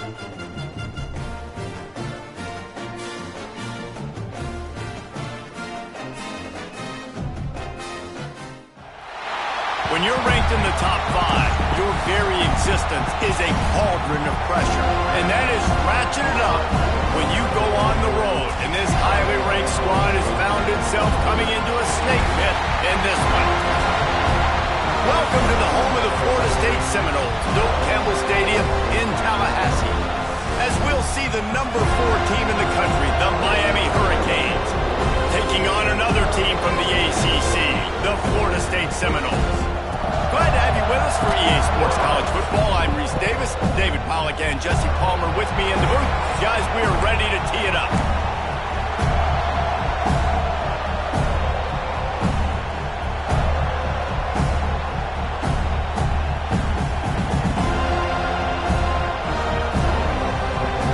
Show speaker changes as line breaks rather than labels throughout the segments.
When you're ranked in the top 5, your very existence is a cauldron of pressure. And that is ratcheted up when you go on the road. And this highly ranked squad has found itself coming into a snake pit in this one. Welcome to the home of the Florida State Seminoles, Doak Campbell Stadium in Tallahassee. As we'll see the number 4 team in the country, the Miami Hurricanes, taking on another team from the ACC, the Florida State Seminoles. Glad to have you with us for EA Sports College Football. I'm Reese Davis, David Pollack, and Jesse Palmer with me in the booth. Guys, we are ready to tee it up.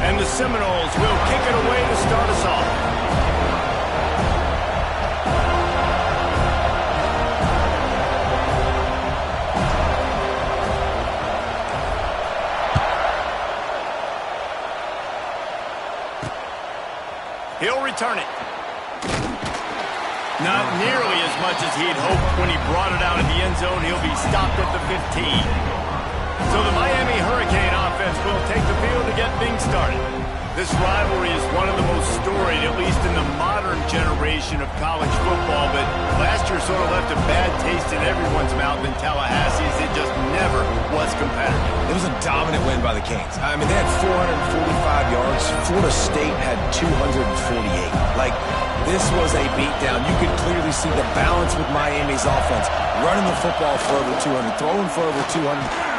And the Seminoles will kick it away to start us off. He'll return it. Not nearly as much as he'd hoped when he brought it out of the end zone. He'll be stopped at the 15. So the Miami Hurricane offense will take the field to get things started. This rivalry is one of the most storied, at least in the modern generation of college football, but last year sort of left a bad taste in everyone's mouth in Tallahassee as it just never was competitive.
It was a dominant win by the Canes. I mean, they had 445 yards. Florida State had 248. Like, this was a beatdown. You could clearly see the balance with Miami's offense. Running the football for over 200, throwing for over 200.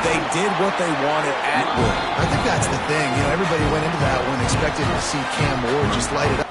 They did what they wanted at will.
I think that's the thing. You know, everybody went into that one expecting to see Cam Ward just light it up.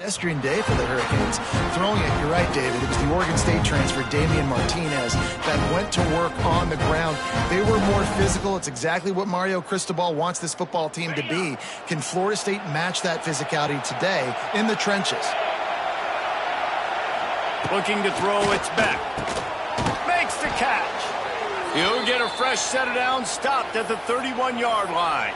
Pedestrian day for the Hurricanes. Throwing it, you're right, David. It was the Oregon State transfer, Damian Martinez, that went to work on the ground. They were more physical. It's exactly what Mario Cristobal wants this football team to be. Can Florida State match that physicality today in the trenches?
Looking to throw, it's back. Makes the catch. He'll get a fresh set of downs, stopped at the 31-yard line.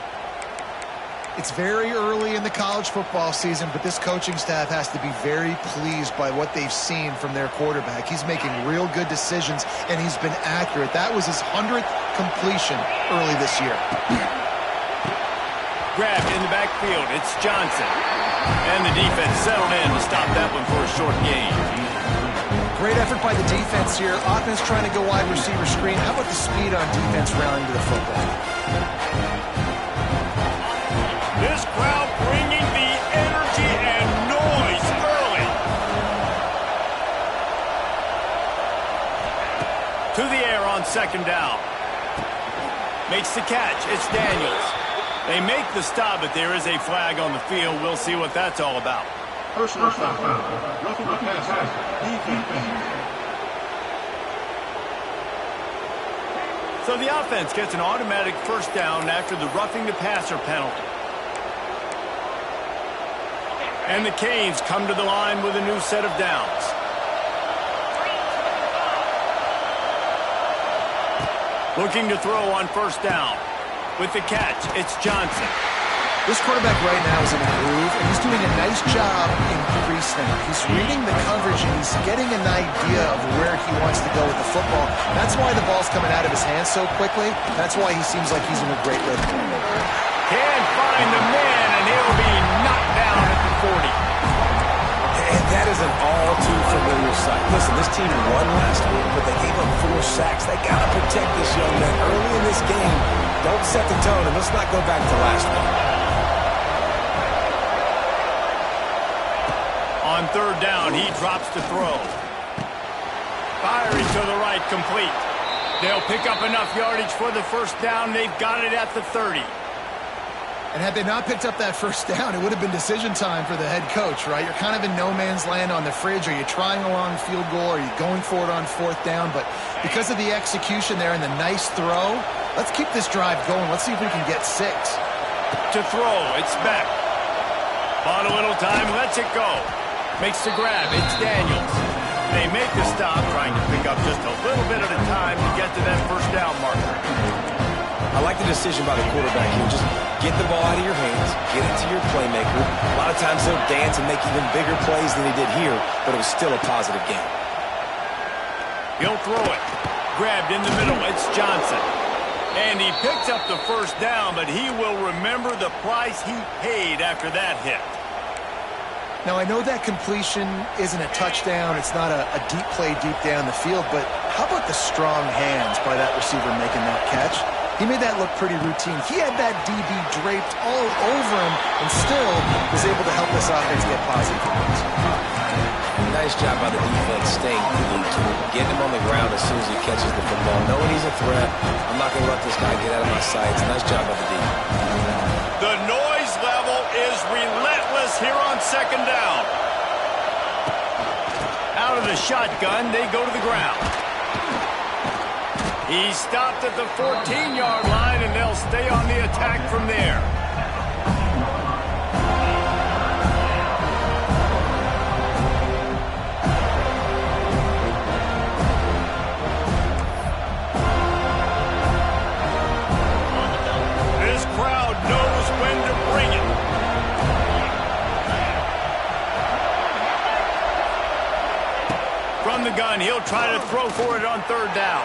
It's very early in the college football season, but this coaching staff has to be very pleased by what they've seen from their quarterback. He's making real good decisions, and he's been accurate. That was his 100th completion early this year.
Grabbed in the backfield. It's Johnson. And the defense settled in to stop that one for a short gain.
Great effort by the defense here. Offense trying to go wide receiver screen. How about the speed on defense rallying to the football?
This crowd bringing the energy and noise early. To the air on second down. Makes the catch. It's Daniels. They make the stop, but there is a flag on the field. We'll see what that's all about.
Personal foul. Roughing the passer. Defense.
So the offense gets an automatic first down after the roughing the passer penalty. And the Canes come to the line with a new set of downs. Looking to throw on first down. With the catch, it's Johnson.
This quarterback right now is in a groove, and he's doing a nice job in pre-snap. He's reading the coverage, and he's getting an idea of where he wants to go with the football. That's why the ball's coming out of his hands so quickly. That's why he seems like he's in a great rhythm.
Can't find the man, and he'll be knocked down at the 40.
And that is an all-too-familiar sight. Listen, this team won last week, but they gave up 4 sacks. They got to protect this young man early in this game. Don't set the tone, and let's not go back to last week.
On third down, he drops to throw. Firing to the right, complete. They'll pick up enough yardage for the first down. They've got it at the 30.
And had they not picked up that first down, it would have been decision time for the head coach, right? You're kind of in no man's land on the fridge. Are you trying a long field goal? Are you going for it on fourth down? But because of the execution there and the nice throw, let's keep this drive going. Let's see if we can get 6.
To throw, it's Beck. On a little time, lets it go. Makes the grab, it's Daniels. They make the stop, trying to pick up just a little bit at a time to get to that first down marker.
I like the decision by the quarterback here. Just get the ball out of your hands, get it to your playmaker. A lot of times he'll dance and make even bigger plays than he did here, but it was still a positive game.
He'll throw it. Grabbed in the middle, it's Johnson. And he picks up the first down, but he will remember the price he paid after that hit.
Now, I know that completion isn't a touchdown. It's not a deep play deep down the field, but how about the strong hands by that receiver making that catch? He made that look pretty routine. He had that DB draped all over him and still was able to help this offense get positive points.
Nice job by the defense staying glued to him, getting him on the ground as soon as he catches the football, knowing he's a threat. I'm not going to let this guy get out of my sights. Nice job by the defense.
The noise level is relentless here on second down. Out of the shotgun, they go to the ground. He stopped at the 14-yard line, and they'll stay on the attack from there. This crowd knows when to bring it. From the gun, he'll try to throw for it on third down.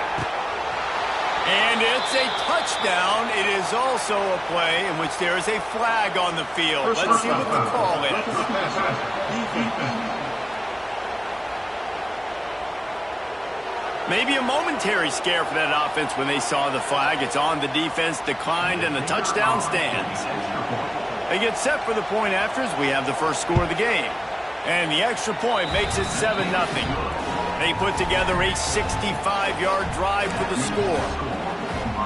And it's a touchdown. It is also a play in which there is a flag on the field. Let's see what the call is. Maybe a momentary scare for that offense when they saw the flag. It's on, the defense declined, and the touchdown stands. They get set for the point after as we have the first score of the game. And the extra point makes it 7-0. They put together a 65-yard drive for the score.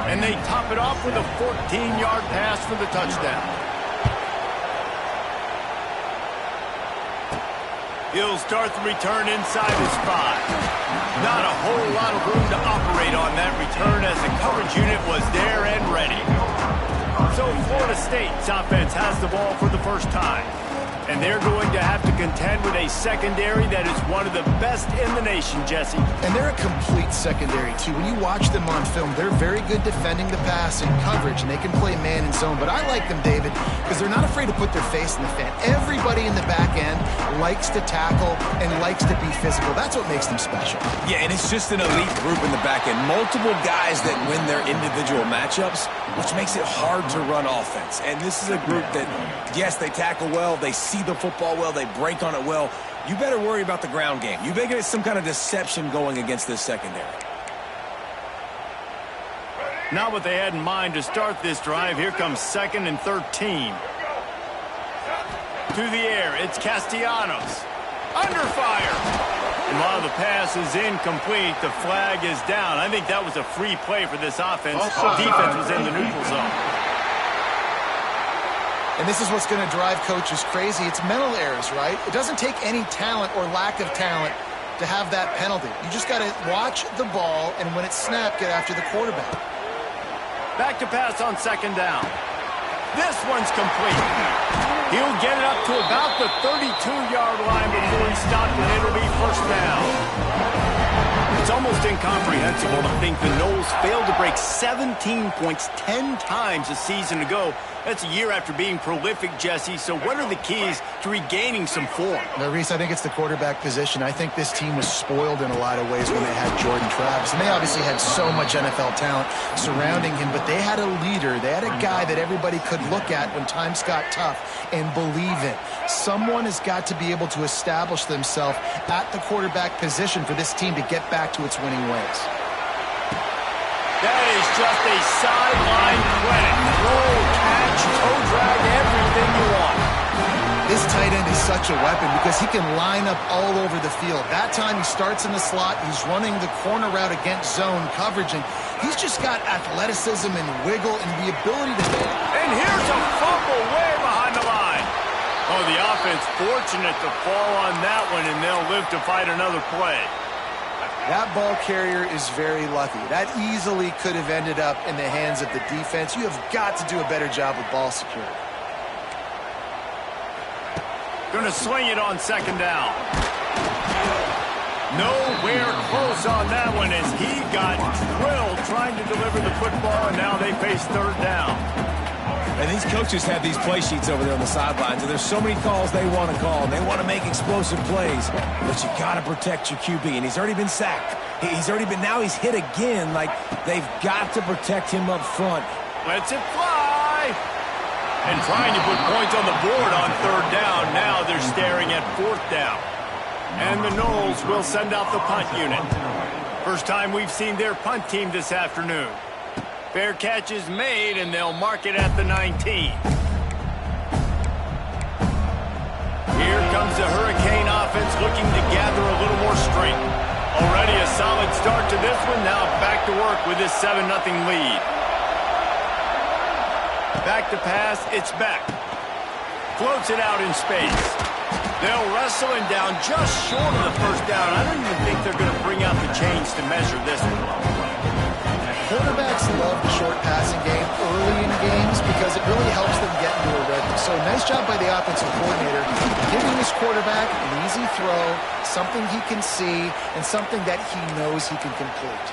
And they top it off with a 14-yard pass for the touchdown. He'll start the return inside his 5. Not a whole lot of room to operate on that return as the coverage unit was there and ready. So Florida State's offense has the ball for the first time. And they're going to have to contend with a secondary that is one of the best in the nation, Jesse.
And they're a complete secondary, too. When you watch them on film, they're very good defending the pass and coverage, and they can play man and zone. But I like them, David, because they're not afraid to put their face in the fan. Everybody in the back end likes to tackle and likes to be physical. That's what makes them special.
Yeah, and it's just an elite group in the back end. Multiple guys that win their individual matchups, which makes it hard to run offense. And this is a group that, yes, they tackle well, they see the football well, they break on it well. You better worry about the ground game. You better get some kind of deception going against this secondary.
Not what they had in mind to start this drive. Here comes 2nd and 13. To the air, it's Castellanos. Under fire. And while the pass is incomplete, the flag is down. I think that was a free play for this offense. Defense was in the neutral zone.
And this is what's going to drive coaches crazy. It's mental errors, right? It doesn't take any talent or lack of talent to have that penalty. You just got to watch the ball, and when it's snapped, get after the quarterback.
Back to pass on second down. This one's complete. He'll get it up to about the 32-yard line before he stopped, and it'll be first down. It's almost incomprehensible to think the Noles failed to break 17 points 10 times a season ago. That's a year after being prolific, Jesse. So what are the keys to regaining some form?
No, Reese, I think it's the quarterback position. I think this team was spoiled in a lot of ways when they had Jordan Travis. And they obviously had so much NFL talent surrounding him, but they had a leader. They had a guy that everybody could look at when times got tough and believe in. Someone has got to be able to establish themselves at the quarterback position for this team to get back to its winning ways.
That is just a sideline credit. Throw, catch, toe drag, everything you want.
This tight end is such a weapon because he can line up all over the field. That time he starts in the slot. He's running the corner route against zone coverage, and he's just got athleticism and wiggle and the ability to...
And here's a fumble way behind the line. Oh, the offense fortunate to fall on that one, and they'll live to fight another play.
That ball carrier is very lucky. That easily could have ended up in the hands of the defense. You have got to do a better job with ball security.
Going to sling it on second down. Nowhere close on that one as he got drilled trying to deliver the football, and now they face third down.
And these coaches have these play sheets over there on the sidelines, and there's so many calls they want to call, and they want to make explosive plays. But you got to protect your QB, and he's already been sacked. Now he's hit again. Like, they've got to protect him up front.
Lets it fly. And trying to put points on the board on third down. Now they're staring at fourth down. And the Noles will send out the punt unit. First time we've seen their punt team this afternoon. Fair catch is made, and they'll mark it at the 19. Here comes the Hurricane offense looking to gather a little more strength. Already a solid start to this one. Now back to work with this 7-0 lead. Back to pass. It's back. Floats it out in space. They'll wrestle him down just short of the first down. I don't even think they're going to bring out the chains to measure this one.
Quarterbacks love the short passing game early in games because it really helps them get into a rhythm. So nice job by the offensive coordinator giving this quarterback an easy throw, something he can see, and something that he knows he can complete.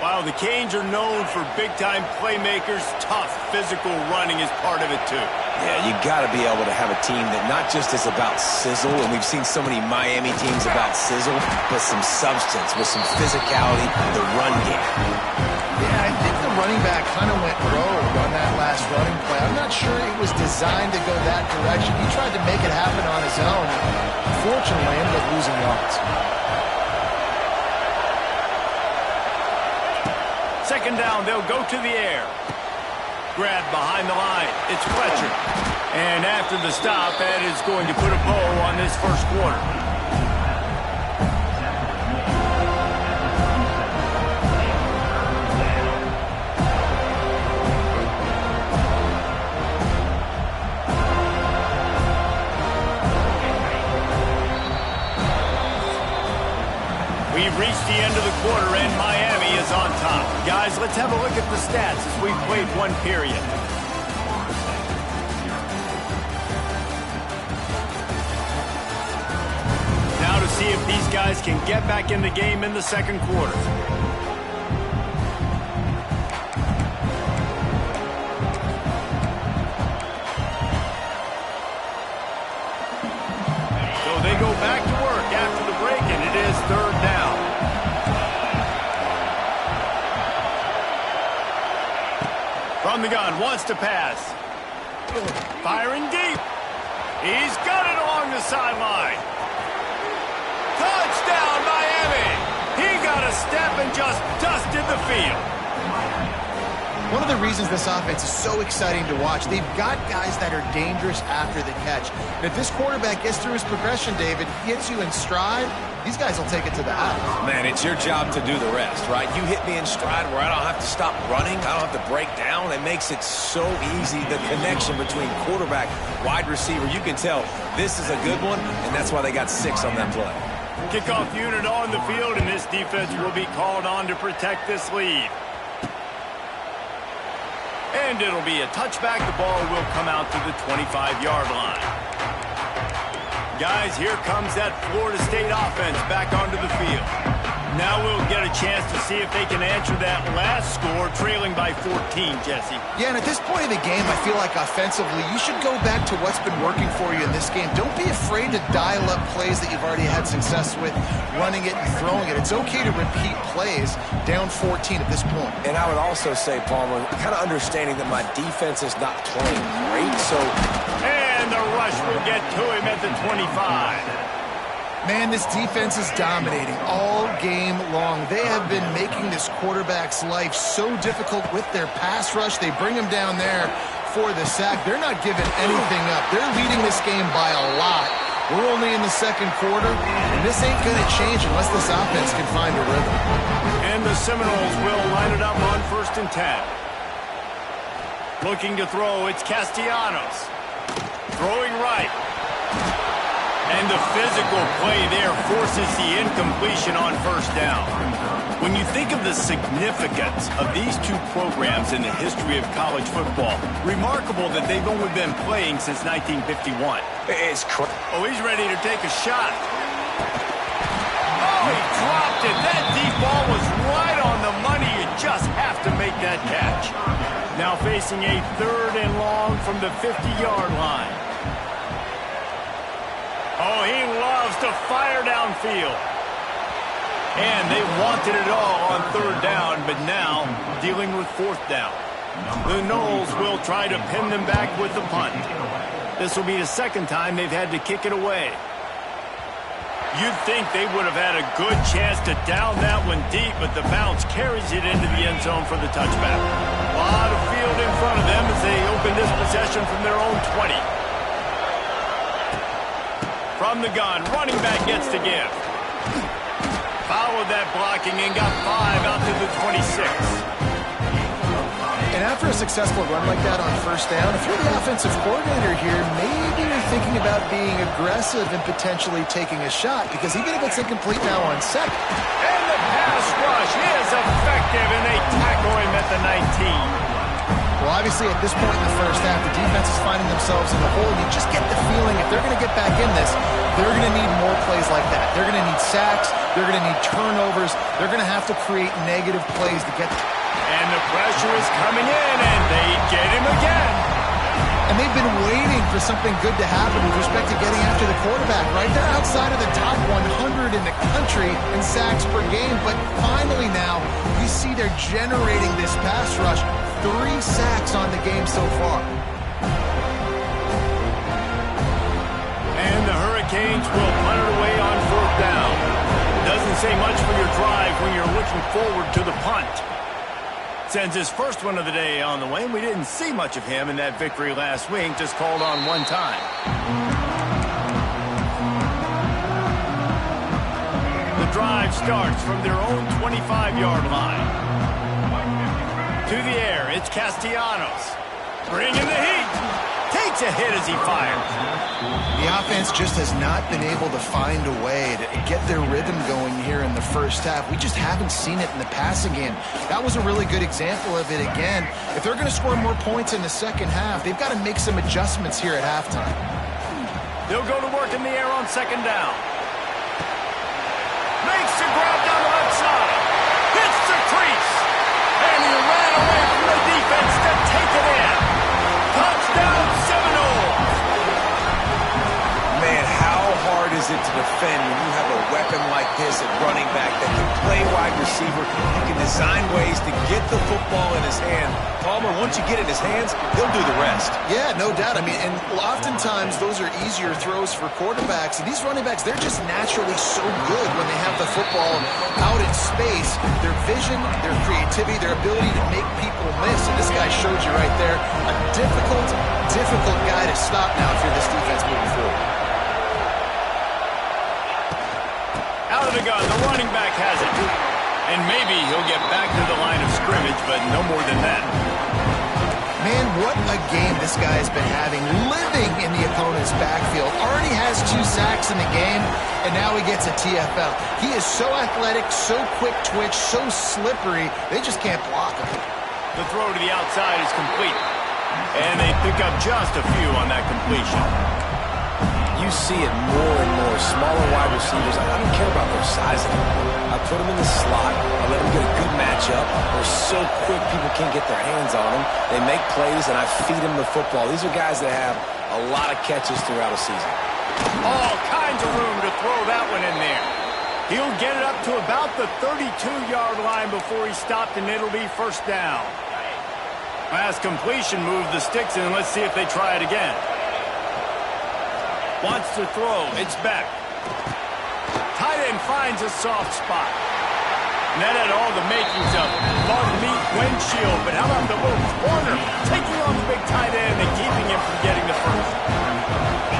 Wow, the Canes are known for big-time playmakers. Tough physical running is part of it, too.
Yeah, you got to be able to have a team that not just is about sizzle, and we've seen so many Miami teams about sizzle, but some substance with some physicality, the run game.
Yeah, I think the running back kind of went rogue on that last running play. I'm not sure it was designed to go that direction. He tried to make it happen on his own. Unfortunately, ended up losing yards.
Second down, they'll go to the air. Grab behind the line. It's Fletcher. And after the stop, that is going to put a bow on this first quarter. We've reached the end of the quarter, and Miami is on top. Guys, let's have a look at the stats as we've played one period. Now to see if these guys can get back in the game in the second quarter. So they go back to work after the break, and it is third down. From the gun, wants to pass. Firing deep. He's got it along the sideline. Touchdown, Miami! He got a step and just dusted the field.
One of the reasons this offense is so exciting to watch, they've got guys that are dangerous after the catch. And if this quarterback gets through his progression, David, gets you in stride, these guys will take it to the house.
Man, it's your job to do the rest, right? You hit me in stride where I don't have to stop running. I don't have to break down. It makes it so easy, the connection between quarterback, wide receiver. You can tell this is a good one, and that's why they got 6 on that play.
Kickoff unit on the field, and this defense will be called on to protect this lead. And it'll be a touchback. The ball will come out to the 25-yard line. Guys, here comes that Florida State offense back onto the field. Now we'll get a chance to see if they can answer that last score, trailing by 14, Jesse.
Yeah, and at this point in the game, I feel like offensively, you should go back to what's been working for you in this game. Don't be afraid to dial up plays that you've already had success with, running it and throwing it. It's okay to repeat plays down 14 at this point.
And I would also say, Palmer, kind of understanding that my defense is not playing great, so...
And the rush will get to him at the 25.
Man, this defense is dominating all game long. They have been making this quarterback's life so difficult with their pass rush. They bring him down there for the sack. They're not giving anything up. They're leading this game by a lot. We're only in the second quarter, and this ain't going to change unless this offense can find a rhythm.
And the Seminoles will line it up on 1st and 10. Looking to throw, it's Castellanos. Throwing right. And the physical play there forces the incompletion on 1st down. When you think of the significance of these two programs in the history of college football, remarkable that they've only been playing since 1951.
It's
Oh, he's ready to take a shot. Oh, he dropped it. That deep ball was right on the money. You just have to make that catch. Now facing a 3rd and long from the 50-yard line. Oh, he loves to fire downfield. And they wanted it all on 3rd down, but now dealing with 4th down. The Noles will try to pin them back with the punt. This will be the 2nd time they've had to kick it away. You'd think they would have had a good chance to down that one deep, but the bounce carries it into the end zone for the touchback. A lot of field in front of them as they open this possession from their own 20. From the gun, running back gets to give. Followed that blocking and got 5 out to the 26.
And after a successful run like that on 1st down, if you're the offensive coordinator here, maybe you're thinking about being aggressive and potentially taking a shot, because even if it's incomplete now on 2nd.
And the pass rush is effective, and they tackle him at the 19.
Well, obviously, at this point in the 1st half, the defense is finding themselves in the hole, and you just get the feeling if they're going to get back in this, they're going to need more plays like that. They're going to need sacks. They're going to need turnovers. They're going to have to create negative plays to get.
And the pressure is coming in, and they get him again.
And they've been waiting for something good to happen with respect to getting after the quarterback, right? They're outside of the top 100 in the country in sacks per game, but finally now, you see they're generating this pass rush. 3 sacks on the game so far.
And the Hurricanes will punt it away on 4th down. Doesn't say much for your drive when you're looking forward to the punt. Sends his first one of the day on the way. We didn't see much of him in that victory last week, just called on 1 time. The drive starts from their own 25-yard line. To the air, it's Castellanos. Bringing the heat. Takes a hit as he fires.
The offense just has not been able to find a way to get their rhythm going here in the 1st half. We just haven't seen it in the passing game. That was a really good example of it again. If they're going to score more points in the 2nd half, they've got to make some adjustments here at halftime.
They'll go to work in the air on 2nd down. Makes the grab down the left side. Hits the crease. And he ran away from the defense to take it in. Touchdown, Seminoles.
Man, how hard is it to defend when you have a weapon like this at running back that can play wide receiver. You can design ways to get the football in his hand. Palmer, once you get it in his hands, he'll do the rest.
Yeah, no doubt. I mean, and oftentimes those are easier throws for quarterbacks. And these running backs, they're just naturally so good when they have the football out in space. Their vision, their creativity, their ability to make people miss. And this guy showed you right there, a difficult guy to stop now if you're this defense moving forward.
Out of the gun, the running back has it. And maybe he'll get back to the line of scrimmage, but no more than that.
Man, what a game this guy has been having, living in the opponent's backfield. Already has 2 sacks in the game, and now he gets a TFL. He is so athletic, so quick twitch, so slippery, they just can't block him.
The throw to the outside is complete. And they pick up just a few on that completion.
You see it more and more. Smaller wide receivers, I don't care about their size anymore. I put them in the slot. I let them get a good matchup. They're so quick, people can't get their hands on them. They make plays, and I feed them the football. These are guys that have a lot of catches throughout a season.
All kinds of room to throw that one in there. He'll get it up to about the 32-yard line before he stopped, and it'll be first down. Last completion moved the sticks in. Let's see if they try it again. Wants to throw. It's back. Tight end finds a soft spot. And that had all the makings of bug meat windshield. But how about the little corner taking on the big tight end and keeping him from getting the first?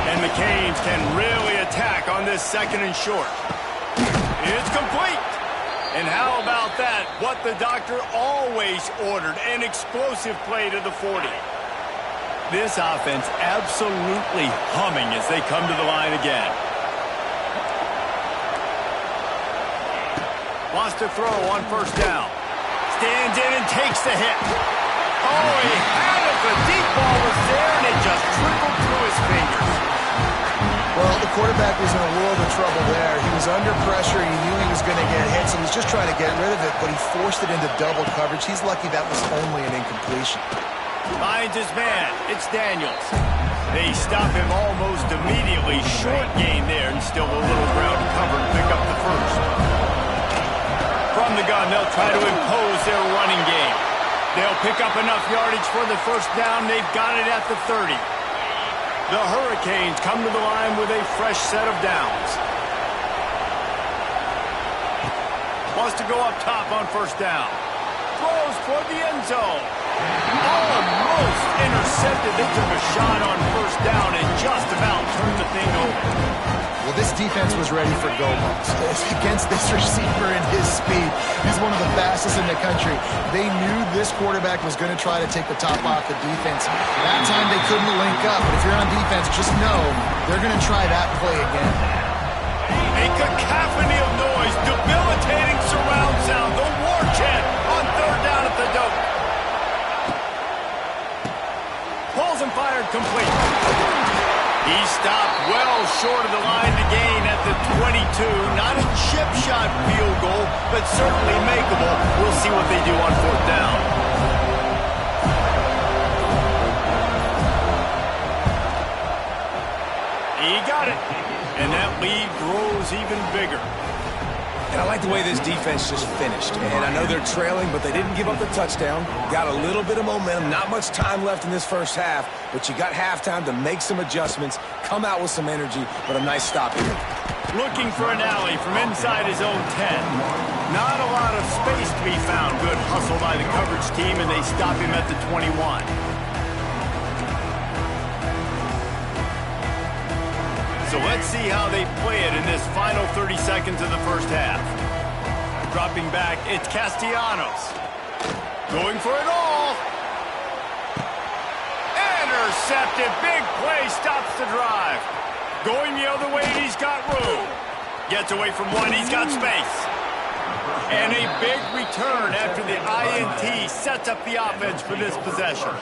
And the Canes can really attack on this second and short. It's complete. And how about that? What the doctor always ordered, an explosive play to the 40. This offense absolutely humming as they come to the line again. Wants to throw on first down. Stands in and takes the hit. Oh, he had it. The deep ball was there, and it just trickled through his fingers.
Well, the quarterback was in a world of trouble there. He was under pressure. He knew he was going to get hit, so he was just trying to get rid of it, but he forced it into double coverage. He's lucky that was only an incompletion.
Finds his man. It's Daniels. They stop him almost immediately. Short gain there, and still a little ground to cover to pick up the first. From the gun, they'll try to impose their running game. They'll pick up enough yardage for the first down. They've got it at the 30. The Hurricanes come to the line with a fresh set of downs. Wants to go up top on first down. Throws toward the end zone. Almost intercepted. They took a shot on first down and just about turned the thing over.
Well, this defense was ready for go-balls. Against this receiver and his speed, he's one of the fastest in the country. They knew this quarterback was going to try to take the top off the defense. That time they couldn't link up, but if you're on defense, just know they're going to try that play again.
A cacophony of noise, debilitating surround sound, the war chant on third down at the dope. Pulls and fired complete. He stopped well short of the line to gain at the 22. Not a chip shot field goal, but certainly makeable. We'll see what they do on fourth down. He got it. And that lead grows even bigger.
And I like the way this defense just finished. And I know they're trailing, but they didn't give up the touchdown. Got a little bit of momentum. Not much time left in this first half, but you got halftime to make some adjustments, come out with some energy, but a nice stop here.
Looking for an alley from inside his own 10. Not a lot of space to be found. Good hustle by the coverage team, and they stop him at the 21. So let's see how they play it in this final 30 seconds of the first half. Dropping back, it's Castellanos. Going for it all. Intercepted. Big play stops the drive. Going the other way, he's got room. Gets away from one, he's got space. And a big return after the INT sets up the offense for this possession.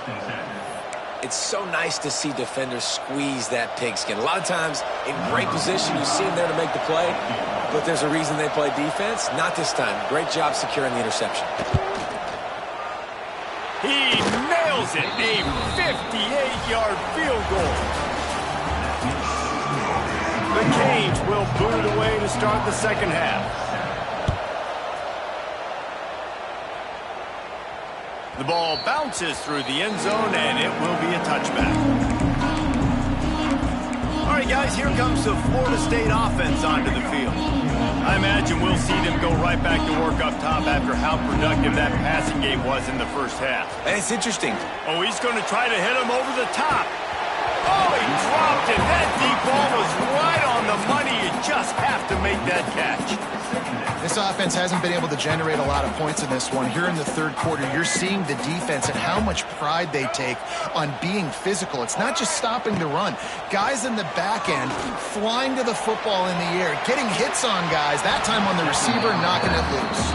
It's so nice to see defenders squeeze that pigskin. A lot of times, in great position, you see them there to make the play, but there's a reason they play defense. Not this time. Great job securing the interception.
He nails it. A 58-yard field goal. The Canes will boot it away to start the second half. The ball bounces through the end zone, and it will be a touchback. All right, guys, here comes the Florida State offense onto the field. I imagine we'll see them go right back to work up top after how productive that passing game was in the first half.
And it's interesting.
Oh, he's going to try to hit him over the top. Oh, he dropped it. That deep ball was right on the money. You just have to make that catch.
This offense hasn't been able to generate a lot of points in this one. Here in the third quarter, you're seeing the defense and how much pride they take on being physical. It's not just stopping the run. Guys in the back end flying to the football in the air, getting hits on guys, that time on the receiver, knocking it loose.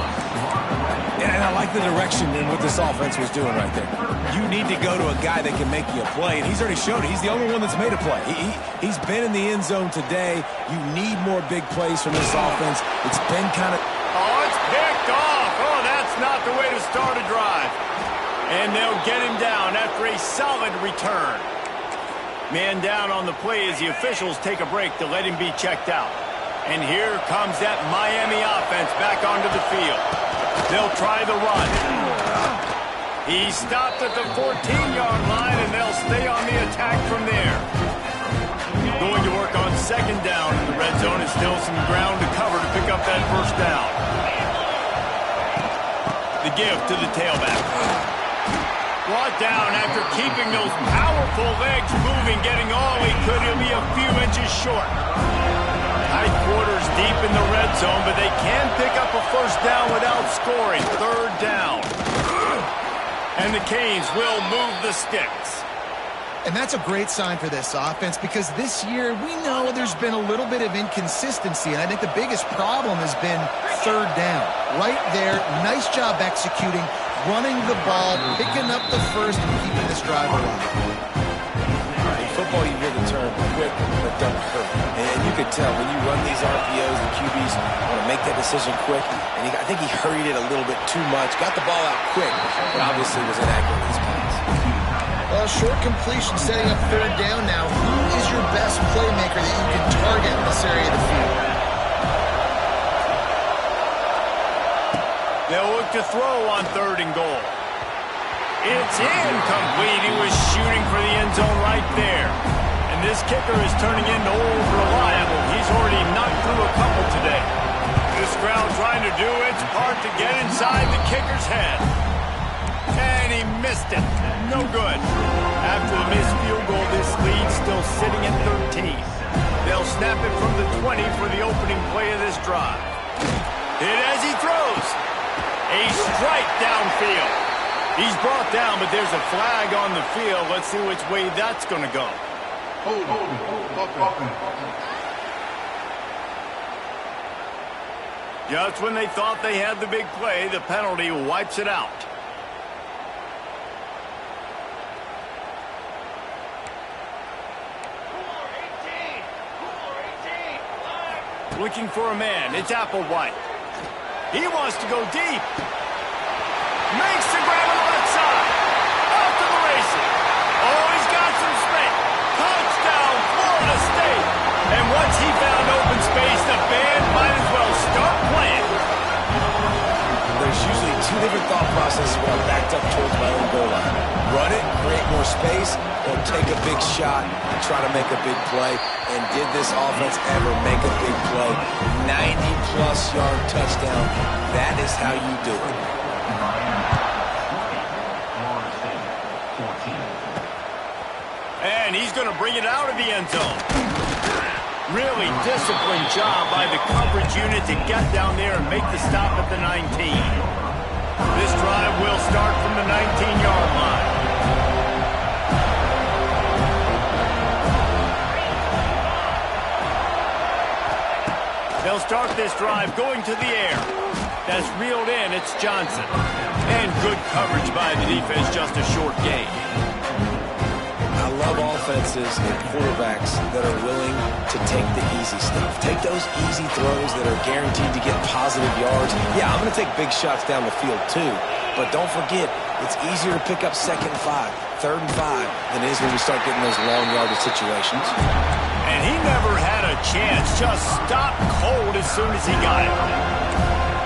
And I like the direction in what this offense was doing right there. You need to go to a guy that can make you a play, and he's already showed it. He's the only one that's made a play. He's been in the end zone today. You need more big plays from this offense. It's been kind of...
Oh, it's picked off. Oh, that's not the way to start a drive. And they'll get him down after a solid return. Man down on the play as the officials take a break to let him be checked out. And here comes that Miami offense back onto the field. They'll try the run. He stopped at the 14-yard line, and they'll stay on the attack from there. Going to work on second down in the red zone. Is still some ground to cover to pick up that first down. The give to the tailback. Brought down after keeping those powerful legs moving, getting all he could. He'll be a few inches short. Tight quarters deep in the red zone, but they can pick up a first down without scoring. Third down. And the Canes will move the sticks.
And that's a great sign for this offense because this year we know there's been a little bit of inconsistency, and I think the biggest problem has been third down. Right there, nice job executing, running the ball, picking up the first, and keeping this drive alive.
In football, you hear the term quick but don't hurt. And you can tell when you run these RPOs, the QBs want to make that decision quick. And I think he hurried it a little bit too much. Got the ball out quick, but obviously was inaccurate in his pass.
Well, short completion setting up third down now. Who is your best playmaker that you can target in this area of the field?
They'll look to throw on third and goal. It's incomplete. He was shooting for the end zone right there. And this kicker is turning into old reliable. He's already knocked through a couple today. This crowd trying to do its part to get inside the kicker's head. And he missed it. No good. After the missed field goal, this lead still sitting at 13. They'll snap it from the 20 for the opening play of this drive. Hit as he throws. A strike downfield. He's brought down, but there's a flag on the field. Let's see which way that's going to go. Just when they thought they had the big play, the penalty wipes it out. Looking for a man. It's Applewhite. He wants to go deep. Makes the grab on the left side. Off to the races. Oh, he's got some space. Touchdown, Florida State. And once he found open space, the band might as well start playing.
There's usually two different thought processes when I'm backed up towards my own goal line. Run it, create more space, or take a big shot and try to make a big play. And did this offense ever make a big play? 90-plus yard touchdown. That is how you do it.
And he's going to bring it out of the end zone. Really disciplined job by the coverage unit to get down there and make the stop at the 19. This drive will start from the 19-yard line. They'll start this drive going to the air. That's reeled in. It's Johnson. And good coverage by the defense, just a short gain.
I love offenses and quarterbacks that are willing to take the easy stuff. Take those easy throws that are guaranteed to get positive yards. Yeah, I'm going to take big shots down the field too. But don't forget, it's easier to pick up 2nd and 5, 3rd and 5 than it is when you start getting those long yardage situations.
And he never had a chance. Just stopped cold as soon as he got it.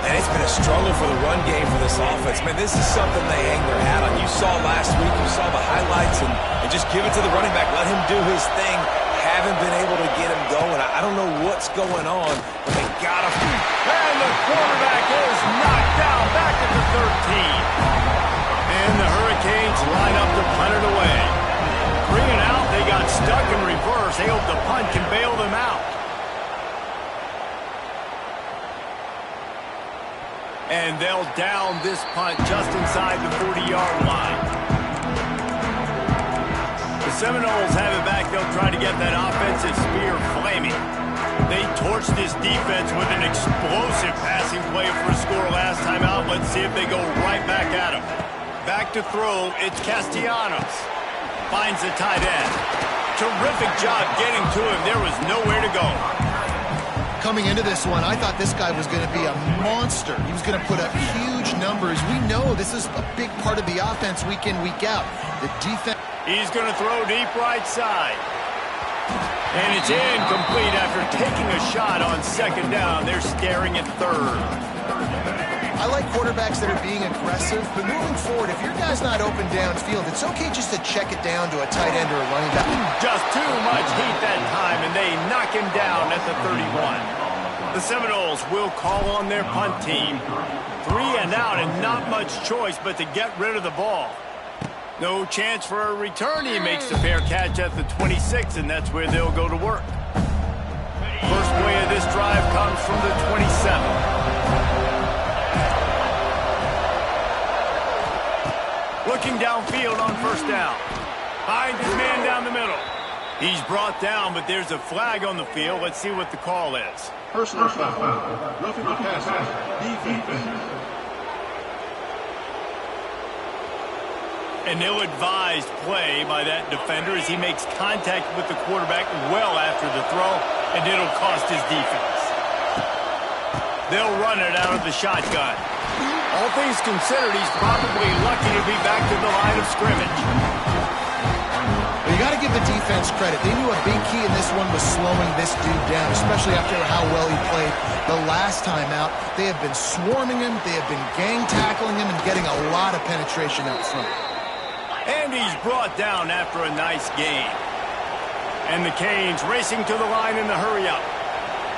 And it's been a struggle for the run game for this offense. Man, this is something they hang their hat on. You saw last week, you saw the highlights, and just give it to the running back. Let him do his thing. Haven't been able to get him going. I don't know what's going on, but they got him.
And the quarterback is knocked down back at the 13. And the Hurricanes line up to punt it away. Bring it out. They got stuck in reverse. They hope the punt can bail them out. And they'll down this punt just inside the 40-yard line. The Seminoles have it back. They'll try to get that offensive spear flaming. They torched this defense with an explosive passing play for a score last time out. Let's see if they go right back at him. Back to throw, it's Castellanos. Finds the tight end. Terrific job getting to him. There was nowhere to go.
Coming into this one, I thought this guy was going to be a monster. He was going to put up huge numbers. We know this is a big part of the offense week in, week out. The defense.
He's going to throw deep right side. And it's incomplete after taking a shot on second down. They're staring at third.
I like quarterbacks that are being aggressive, but moving forward, if your guy's not open downfield, it's okay just to check it down to a tight end or a running back.
Just too much heat that time, and they knock him down at the 31. The Seminoles will call on their punt team. 3 and out, and not much choice but to get rid of the ball. No chance for a return. He makes the fair catch at the 26, and that's where they'll go to work. First play of this drive comes from the 27. Looking downfield on first down. Finds his man down the middle. He's brought down, but there's a flag on the field. Let's see what the call is.
Personal foul. Roughing the passer. Defense.
An ill-advised play by that defender as he makes contact with the quarterback well after the throw, and it'll cost his defense. They'll run it out of the shotgun. All things considered, he's probably lucky to be back to the line of scrimmage.
Well, you got to give the defense credit. They knew a big key in this one was slowing this dude down, especially after how well he played the last time out. They have been swarming him, they have been gang tackling him, and getting a lot of penetration up front.
And he's brought down after a nice gain. And the Canes racing to the line in the hurry-up.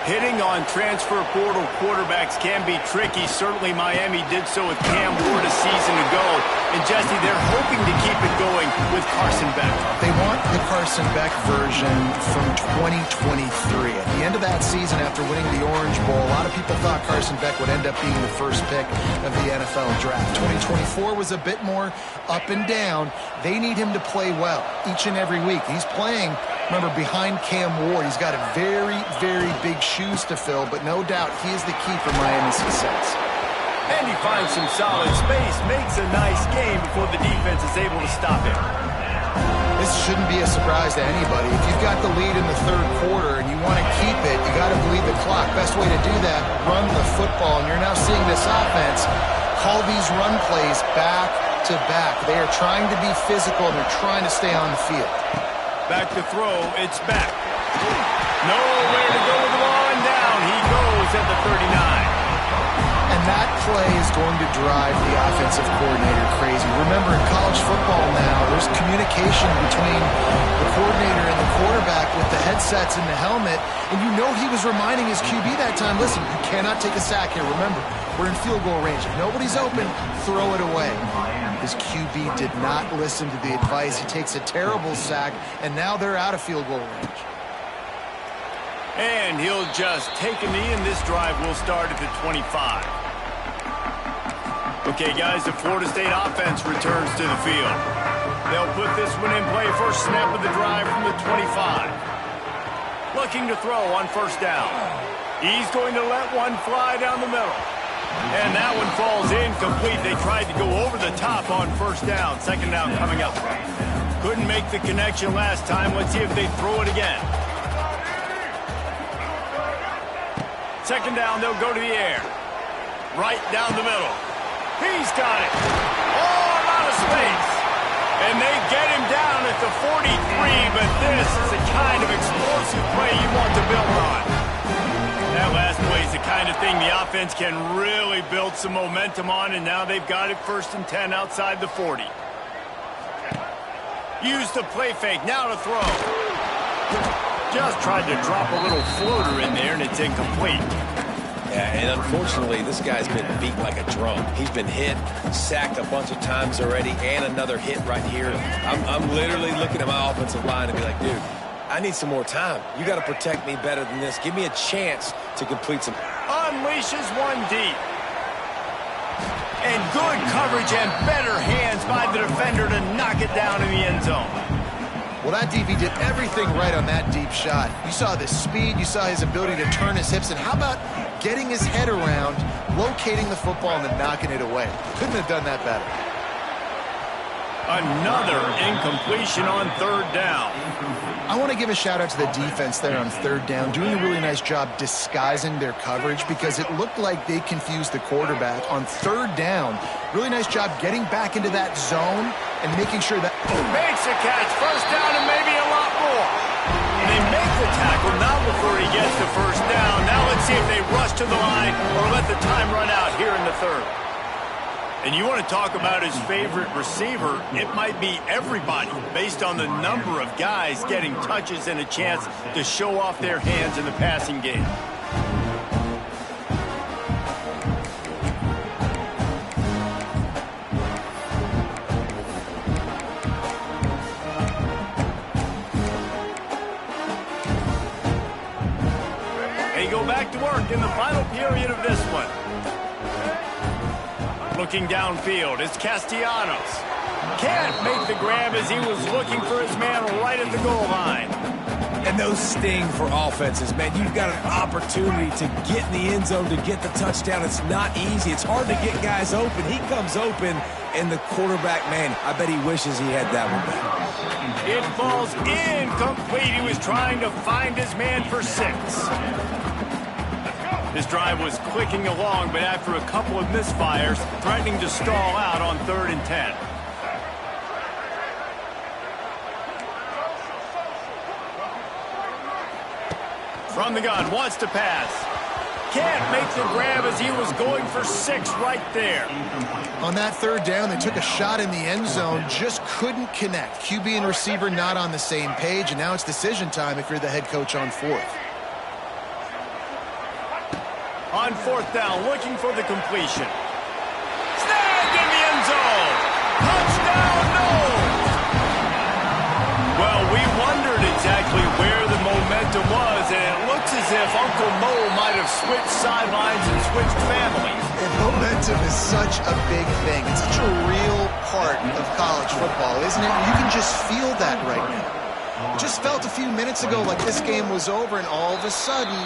Hitting on transfer portal quarterbacks can be tricky. Certainly Miami did so with Cam Ward a season ago. And Jesse, they're hoping to keep it going with Carson Beck.
They want the Carson Beck version from 2023. At the end of that season, after winning the Orange Bowl, a lot of people thought Carson Beck would end up being the first pick of the NFL draft. 2024 was a bit more up and down. They need him to play well each and every week. He's playing, remember, behind Cam Ward. He's got a very, very big shoes to fill, but no doubt he is the key for Miami's success.
And he finds some solid space, makes a nice game before the defense is able to stop him.
This shouldn't be a surprise to anybody. If you've got the lead in the third quarter and you want to keep it, you got to bleed the clock. Best way to do that, run the football. And you're now seeing this offense call these run plays back to back. They are trying to be physical. They're trying to stay on the field.
Back to throw, it's back. Nowhere to go with the ball, and down he goes at the 39.
And that play is going to drive the offensive coordinator crazy. Remember, in college football now, there's communication between the coordinator and the quarterback with the headsets and the helmet. And you know he was reminding his QB that time, listen, you cannot take a sack here. Remember, we're in field goal range. If nobody's open, throw it away. His QB did not listen to the advice. He takes a terrible sack, and now they're out of field goal range.
And he'll just take a knee, and this drive will start at the 25. Okay, guys, the Florida State offense returns to the field. They'll put this one in play. First snap of the drive from the 25. Looking to throw on first down. He's going to let one fly down the middle. And that one falls incomplete. They tried to go over the top on first down. Second down coming up. Couldn't make the connection last time. Let's see if they throw it again. Second down, they'll go to the air. Right down the middle. He's got it. Oh, a lot of space. And they get him down at the 43, but this is a kind of explosive want to build on. That last play is the kind of thing the offense can really build some momentum on, and now they've got it 1st and 10 outside the 40. Use the play fake, now to throw. Just tried to drop a little floater in there, and it's incomplete.
Yeah, and unfortunately, this guy's been beat like a drum. He's been hit, sacked a bunch of times already, and another hit right here. I'm literally looking at my offensive line and be like, dude, I need some more time. You got to protect me better than this. Give me a chance to complete some.
Unleashes one deep. And good coverage and better hands by the defender to knock it down in the end zone.
Well, that DB did everything right on that deep shot. You saw the speed, you saw his ability to turn his hips, and how about getting his head around, locating the football, and then knocking it away? Couldn't have done that better.
Another incompletion on 3rd down.
I want to give a shout out to the defense there on 3rd down, doing a really nice job disguising their coverage because it looked like they confused the quarterback on 3rd down. Really nice job getting back into that zone and making sure that...
Makes a catch, 1st down and maybe a lot more. And they make the tackle not before he gets the 1st down. Now let's see if they rush to the line or let the time run out here in the 3rd. And you want to talk about his favorite receiver, it might be everybody based on the number of guys getting touches and a chance to show off their hands in the passing game. They go back to work in the final period of this one. Looking downfield, it's Castellanos. Can't make the grab as he was looking for his man right at the goal line.
And those sting for offenses, man. You've got an opportunity to get in the end zone, to get the touchdown. It's not easy. It's hard to get guys open. He comes open, and the quarterback, man, I bet he wishes he had that one back.
It falls incomplete. He was trying to find his man for 6. This drive was clicking along, but after a couple of misfires, threatening to stall out on 3rd and 10. From the gun, wants to pass. Can't make the grab as he was going for 6 right there.
On that 3rd down, they took a shot in the end zone, just couldn't connect. QB and receiver not on the same page, and now it's decision time if you're the head coach on 4th.
On 4th down, looking for the completion. Snagged in the end zone. Touchdown, no! Well, we wondered exactly where the momentum was, and it looks as if Uncle Mo might have switched sidelines and switched families.
And momentum is such a big thing. It's such a real part of college football, isn't it? You can just feel that right now. It just felt a few minutes ago like this game was over, and all of a sudden,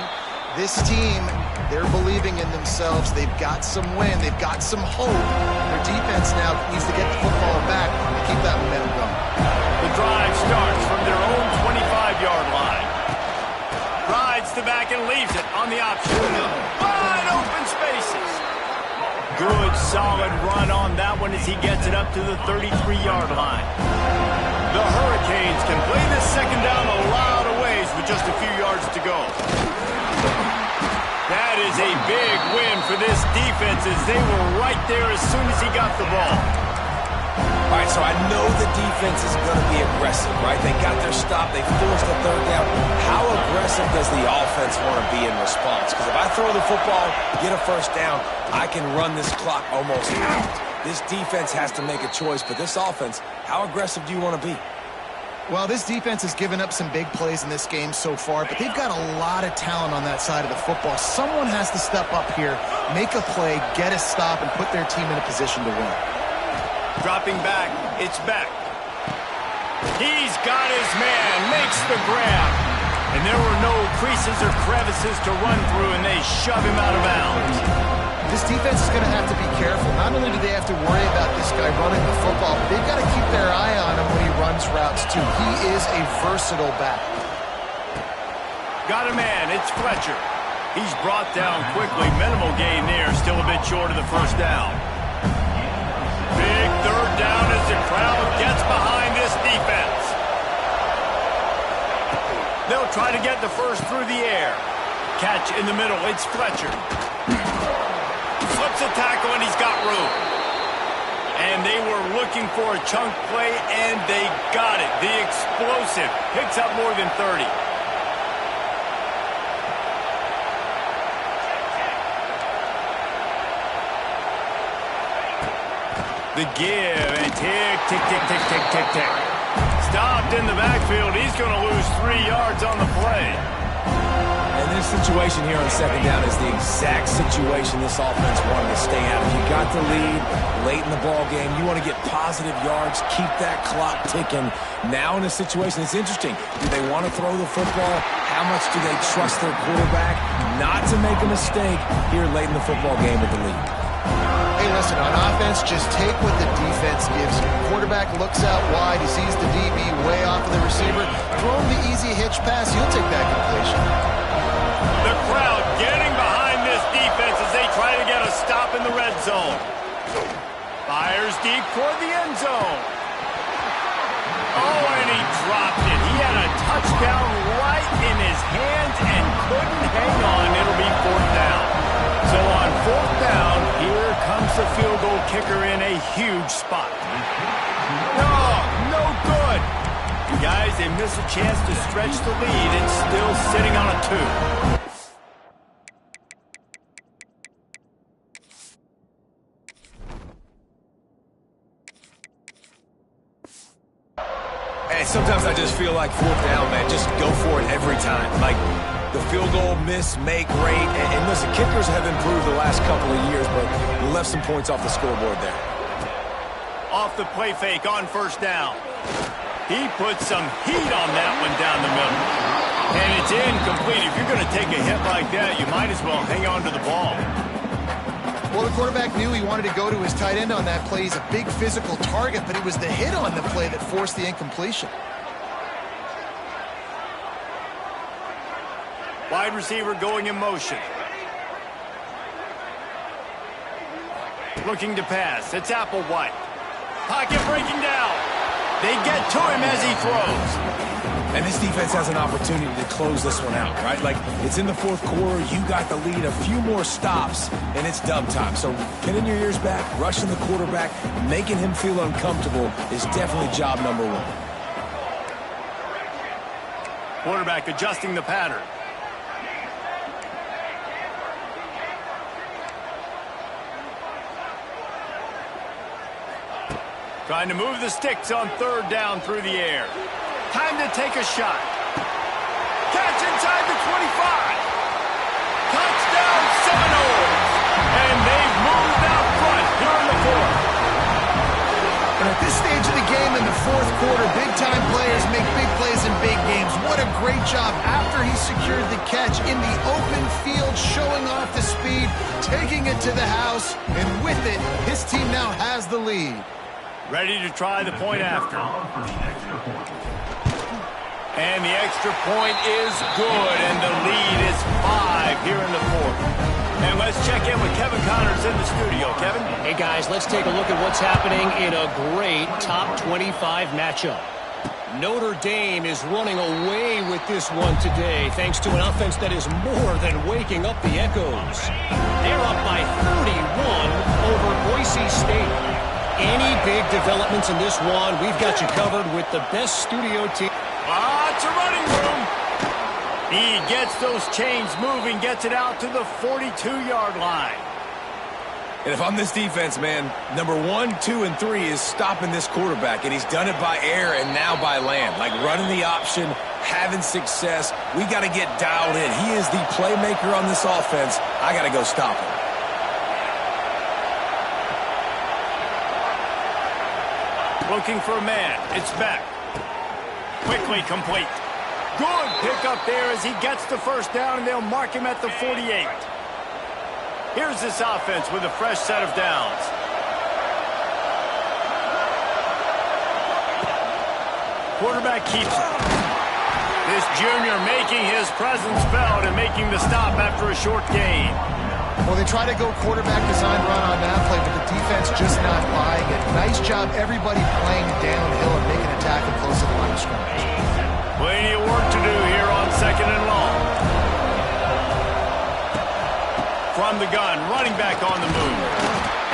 this team, they're believing in themselves. They've got some win. They've got some hope. Their defense now needs to get the football back and keep that momentum going.
The drive starts from their own 25-yard line. Rides the back and leaves it on the option. Wide open spaces. Good, solid run on that one as he gets it up to the 33-yard line. The Hurricanes can play this 2nd down a lot of ways with just a few yards to go. That is a big win for this defense as they were right there as soon as he got the ball.
All right, so I know the defense is going to be aggressive, right? They got their stop. They forced a 3rd down. How aggressive does the offense want to be in response? Because if I throw the football, get a 1st down, I can run this clock almost out. This defense has to make a choice, but this offense, how aggressive do you want to be?
Well, this defense has given up some big plays in this game so far, but they've got a lot of talent on that side of the football. Someone has to step up here, make a play, get a stop, and put their team in a position to win.
Dropping back, it's Beck. He's got his man, makes the grab. And there were no creases or crevices to run through, and they shove him out of bounds.
This defense is going to have to be careful. Not only do they have to worry about this guy running the football, but they've got to keep their eye on him when he runs routes, too. He is a versatile back.
Got a man, it's Fletcher. He's brought down quickly. Minimal gain there, still a bit short of the 1st down. Big 3rd down as the crowd gets behind this defense. They'll try to get the first through the air. Catch in the middle. It's Fletcher. Flips a tackle, and he's got room. And they were looking for a chunk play, and they got it. The explosive picks up more than 30. The give, and tick, tick, tick, tick, tick, tick, tick. Stopped in the backfield. He's going to lose 3 yards on the play.
And this situation here on second down is the exact situation this offense wanted to stay out of. You got the lead late in the ball game. You want to get positive yards, keep that clock ticking. Now in a situation, it's interesting. Do they want to throw the football? How much do they trust their quarterback not to make a mistake here late in the football game with the lead?
Hey, listen, on offense, just take what the defense gives you. Quarterback looks out wide. He sees the DB way off of the receiver. Throw him the easy hitch pass. You'll take that completion.
The crowd getting behind this defense as they try to get a stop in the red zone. Fires deep toward the end zone. Oh, and he dropped it. He had a touchdown right in his hands and couldn't hang on. It'll be 4th down. So on 4th down, here comes the field goal kicker in a huge spot. No good. Guys, they miss a chance to stretch the lead. It's still sitting on a 2.
Hey, sometimes I just feel like 4th down, man. Just go for it every time. Like, the field goal miss, make rate. And listen, kickers have improved the last couple of years, but you left some points off the scoreboard there.
Off the play fake on 1st down. He put some heat on that one down the middle. And it's incomplete. If you're going to take a hit like that, you might as well hang on to the ball.
Well, the quarterback knew he wanted to go to his tight end on that play. He's a big physical target, but it was the hit on the play that forced the incompletion.
Wide receiver going in motion. Looking to pass. It's Applewhite. Pocket breaking down. They get to him as he throws.
And this defense has an opportunity to close this one out, right? Like, it's in the 4th quarter, you got the lead, a few more stops, and it's dumb time. So pinning your ears back, rushing the quarterback, making him feel uncomfortable is definitely job number 1.
Quarterback adjusting the pattern. Trying to move the sticks on 3rd down through the air. Time to take a shot. Catch inside the 25. Touchdown Seminoles. And they've moved out front here in the 4th.
And at this stage of the game in the 4th quarter, big-time players make big plays in big games. What a great job after he secured the catch in the open field, showing off the speed, taking it to the house, and with it, his team now has the lead.
Ready to try the point after. And the extra point is good, and the lead is 5 here in the 4th. And let's check in with Kevin Connors in the studio. Kevin?
Hey, guys, let's take a look at what's happening in a great top 25 matchup. Notre Dame is running away with this one today, thanks to an offense that is more than waking up the echoes. They're up by 31 over Boise State. Any big developments in this one, we've got you covered with the best studio team.
Lots of running room. He gets those chains moving, gets it out to the 42-yard line.
And if I'm this defense, man, number 1, 2, and 3 is stopping this quarterback, and he's done it by air and now by land. Like running the option, having success. We got to get dialed in. He is the playmaker on this offense. I got to go stop him.
Looking for a man. It's Beck. Quickly complete. Good pickup there as he gets the 1st down, and they'll mark him at the 48. Here's this offense with a fresh set of downs. Quarterback keeps it. This junior making his presence felt and making the stop after a short gain.
Well, they try to go quarterback design run on that play, but the defense just not buying it. Nice job, everybody playing downhill and making a tackle close to the line of scrimmage.
Plenty of work to do here on second and long. From the gun, running back on the move.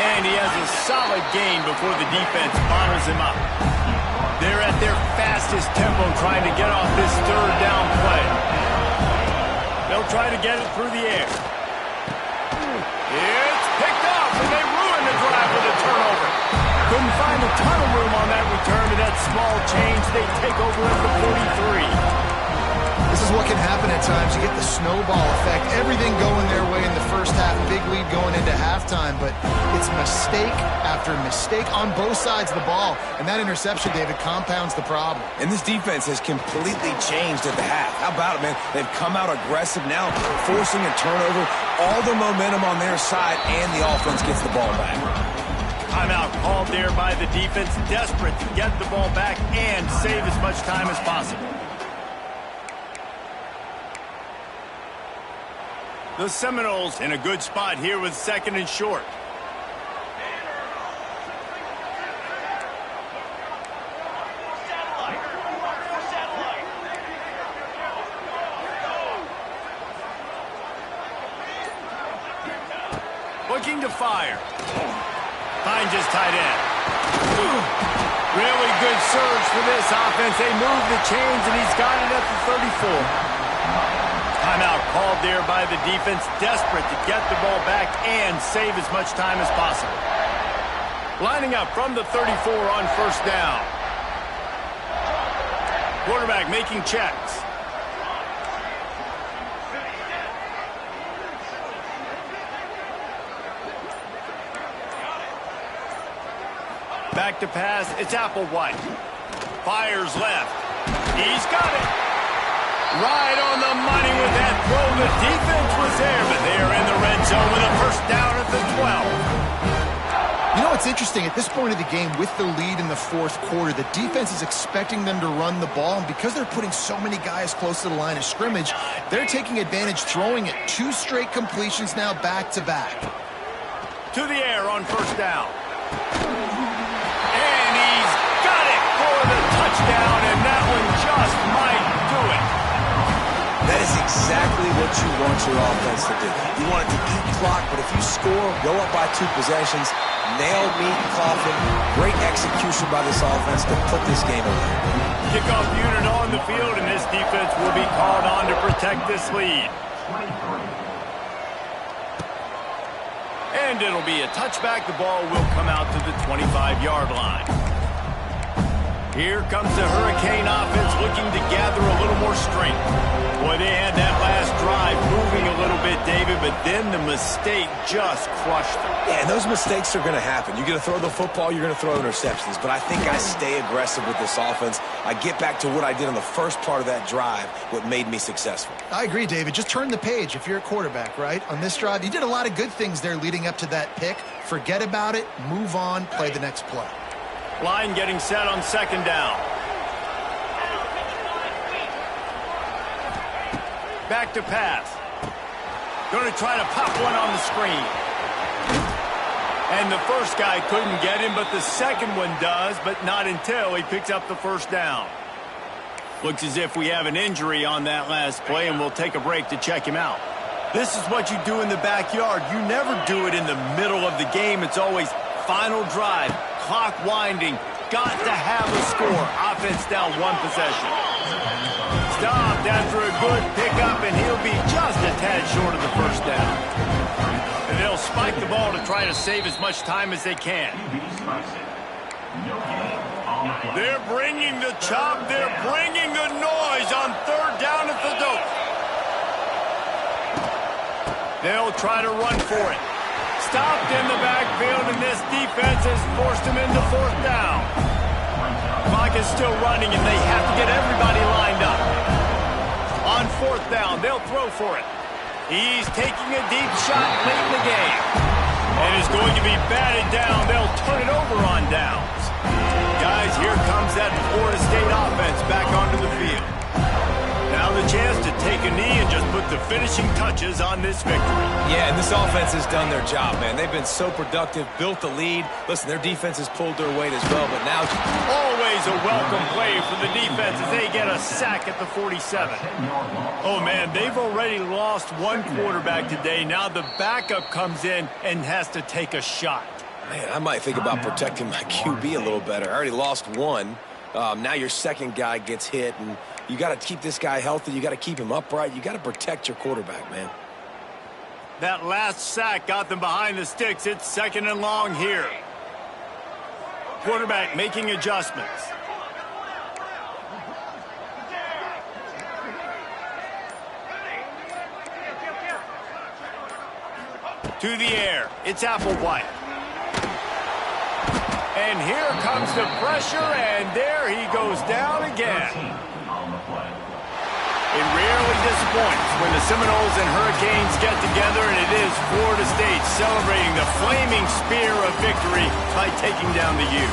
And he has a solid gain before the defense bottles him up. They're at their fastest tempo trying to get off this third down play. They'll try to get it through the air. It's picked up, and they ruin the drive with a turnover. Couldn't find a ton of room on that return to that small change. They take over at the 43.
This is what can happen at times. You get the snowball effect. Everything going their way in the first half. Big lead going into halftime. But it's mistake after mistake on both sides of the ball. And that interception, David, compounds the problem.
And this defense has completely changed at the half. How about it, man? They've come out aggressive now, forcing a turnover. All the momentum on their side, and the offense gets the ball back.
Timeout called there by the defense. Desperate to get the ball back and save as much time as possible. The Seminoles in a good spot here with second and short. Looking to fire. Finds his tight end. Really good surge for this offense. They move the chains, and he's got it at the 34. Timeout called there by the defense, desperate to get the ball back and save as much time as possible. Lining up from the 34 on first down. Quarterback making checks. Back to pass, it's Applewhite. Fires left. He's got it. Right on the money with that throw. The defense was there, but they are in the red zone with a first down at the 12.
You know what's interesting? At this point of the game, with the lead in the fourth quarter, the defense is expecting them to run the ball, and because they're putting so many guys close to the line of scrimmage, they're taking advantage, throwing it. 2 straight completions now back-to-back.
To the air on first down. And he's got it for the touchdown, and that one just might do it.
That is exactly what you want your offense to do. You want it to eat clock, but if you score, go up by 2 possessions, nail meat coffin, great execution by this offense to put this game away.
Kickoff unit on the field, and this defense will be called on to protect this lead. And it'll be a touchback. The ball will come out to the 25-yard line. Here comes the Hurricane offense looking to gather a little more strength. Boy, they had that last drive moving a little bit, David, but then the mistake just crushed them.
Yeah, and those mistakes are going to happen. You're going to throw the football, you're going to throw interceptions. But I think I stay aggressive with this offense. I get back to what I did on the first part of that drive, what made me successful.
I agree, David. Just turn the page if you're a quarterback, right? On this drive, you did a lot of good things there leading up to that pick. Forget about it, move on, play the next play.
Line getting set on second down. Back to pass. Going to try to pop one on the screen. And the first guy couldn't get him, but the second one does, but not until he picks up the first down. Looks as if we have an injury on that last play, and we'll take a break to check him out. This is what you do in the backyard. You never do it in the middle of the game. It's always final drive, clock winding, got to have a score. Offense down 1 possession. Stopped after a good pickup, and he'll be just a tad short of the first down. And they'll spike the ball to try to save as much time as they can. They're bringing the chop. They're bringing the noise on third down at the dope. They'll try to run for it. Stopped in the backfield, and this defense has forced him into fourth down. Clock is still running, and they have to get everybody lined up. On fourth down, they'll throw for it. He's taking a deep shot late in the game. And is going to be batted down. They'll turn it over on downs. Guys, here comes that Florida State offense back onto the field. Now the chance to take a knee and just put the finishing touches on this victory.
Yeah, and this offense has done their job, man. They've been so productive, built the lead. Listen, their defense has pulled their weight as well, but now...
Always a welcome play for the defense as they get a sack at the 47. Oh, man, they've already lost one quarterback today. Now the backup comes in and has to take a shot.
Man, I might think about protecting my QB a little better. I already lost one. Now your second guy gets hit, and you got to keep this guy healthy. You got to keep him upright. You got to protect your quarterback, man.
That last sack got them behind the sticks. It's second and long here. Quarterback making adjustments. To the air. It's Applewhite. And here comes the pressure, and there he goes down again. It rarely disappoints when the Seminoles and Hurricanes get together, and it is Florida State celebrating the flaming spear of victory by taking down the U.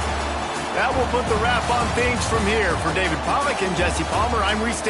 That will put the wrap on things from here. For David Pollack and Jesse Palmer, I'm Reese Davis.